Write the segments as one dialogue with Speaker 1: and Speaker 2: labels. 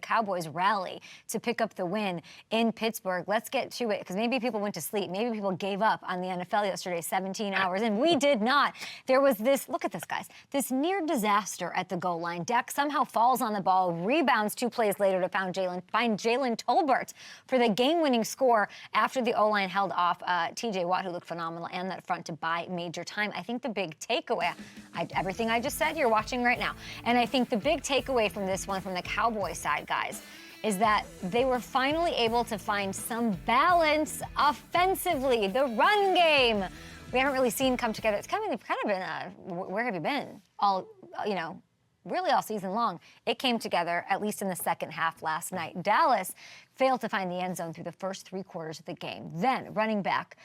Speaker 1: Cowboys rally to pick up the win in Pittsburgh. Let's get to it, because maybe people went to sleep. Maybe people gave up on the NFL yesterday, 17 hours, and we did not. There was this, look at this, guys, this near disaster at the goal line. Dak somehow falls on the ball, rebounds 2 plays later to find Jalen Tolbert for the game-winning score after the O-line held off TJ Watt, who looked phenomenal, and that front to buy major time. I think the big takeaway, everything I just said, you're watching right now, and I think the big takeaway from this one, from the Cowboys side, guys, is that they were finally able to find some balance offensively. The run game, we haven't really seen come together. It's kind of been where have you been all, really all season long. It came together, at least in the second half last night. Dallas failed to find the end zone through the first 3 quarters of the game. Then, running back,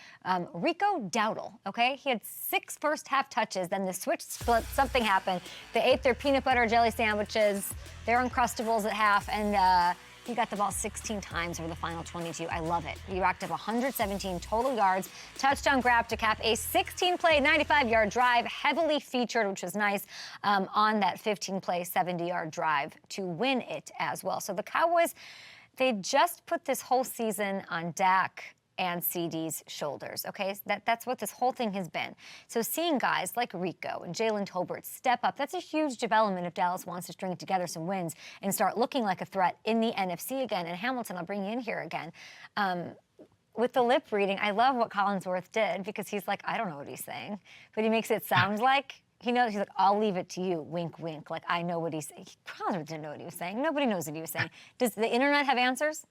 Speaker 1: Rico Dowdle, okay? He had 6 first-half touches, then the switch split, something happened. They ate their peanut butter jelly sandwiches, their Uncrustables at half, and he got the ball 16 times over the final 22. I love it. He racked up 117 total yards, touchdown grab to cap a 16-play, 95-yard drive, heavily featured, which was nice, on that 15-play, 70-yard drive to win it as well. So the Cowboys, they just put this whole season on Dak and CD's shoulders, okay? That's what this whole thing has been. So seeing guys like Rico and Jalen Tolbert step up, that's a huge development if Dallas wants to string together some wins and start looking like a threat in the NFC again. And Hamilton, I'll bring you in here again. With the lip reading, I love what Collinsworth did, because he's like, I don't know what he's saying, but he makes it sound like he knows. He's like, I'll leave it to you, wink, wink. Like, I know what he's saying. He probably didn't know what he was saying. Nobody knows what he was saying. Does the internet have answers?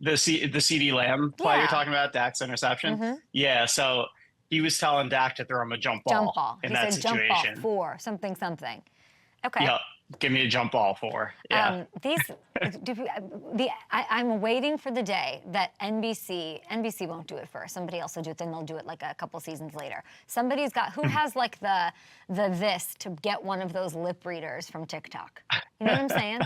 Speaker 2: The CD Lamb play you're talking about, Dak's interception?
Speaker 1: Mm-hmm.
Speaker 2: Yeah, so he was telling Dak to throw him a jump ball in that situation.
Speaker 1: Jump ball 4, something. Okay.
Speaker 2: Yeah, give me a jump ball 4. Yeah.
Speaker 1: I'm waiting for the day that NBC won't do it first. Somebody else will do it, then they'll do it like a couple seasons later. Somebody's got, who has like the this to get one of those lip readers from TikTok? You know what I'm saying?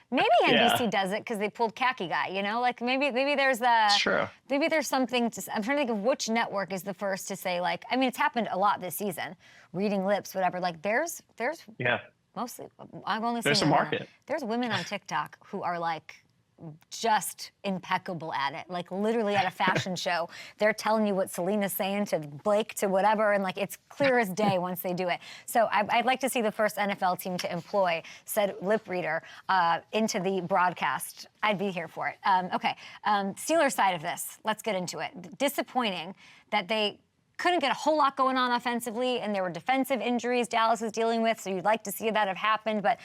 Speaker 1: Maybe NBC does it because they pulled Khaki Guy, like maybe there's maybe there's something to, I'm trying to think of which network is the first to say, like, I mean, it's happened a lot this season, reading lips, whatever. Like there's mostly, I've only seen
Speaker 2: there's a market.
Speaker 1: There's women on TikTok who are like just impeccable at it, like literally at a fashion show, they're telling you what Selena's saying to Blake to whatever, and like it's clear as day once they do it. So I'd like to see the first NFL team to employ said lip reader into the broadcast. I'd be here for it. Okay, Steelers side of this, let's get into it. Disappointing that they couldn't get a whole lot going on offensively, and there were defensive injuries Dallas was dealing with, so you'd like to see that have happened, but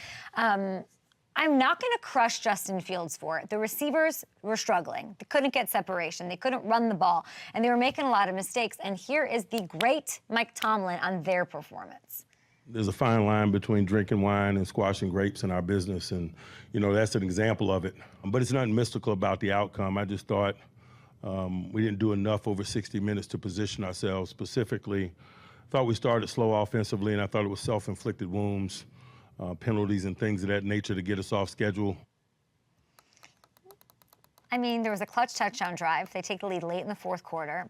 Speaker 1: I'm not going to crush Justin Fields for it. The receivers were struggling. They couldn't get separation. They couldn't run the ball, and they were making a lot of mistakes. And here is the great Mike Tomlin on their performance.
Speaker 3: There's a fine line between drinking wine and squashing grapes in our business, and, that's an example of it. But it's nothing mystical about the outcome. I just thought we didn't do enough over 60 minutes to position ourselves specifically. I thought we started slow offensively, and I thought it was self-inflicted wounds. Penalties and things of that nature to get us off schedule.
Speaker 1: I mean, there was a clutch touchdown drive. They take the lead late in the 4th quarter.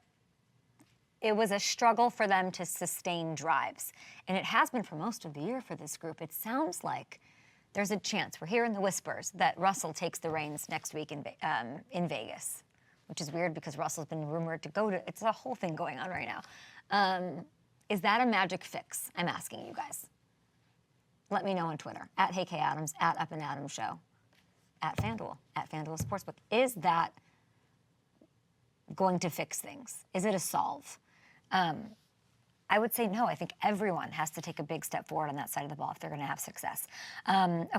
Speaker 1: It was a struggle for them to sustain drives, and it has been for most of the year for this group. It sounds like there's a chance, we're hearing the whispers, that Russell takes the reins next week in Vegas, which is weird because Russell's been rumored to go to, it's a whole thing going on right now. Is that a magic fix? I'm asking you guys. Let me know on Twitter, at HeyKAdams, at Up and Adams Show, at FanDuel Sportsbook. Is that going to fix things? Is it a solve? I would say no. I think everyone has to take a big step forward on that side of the ball if they're going to have success. Okay.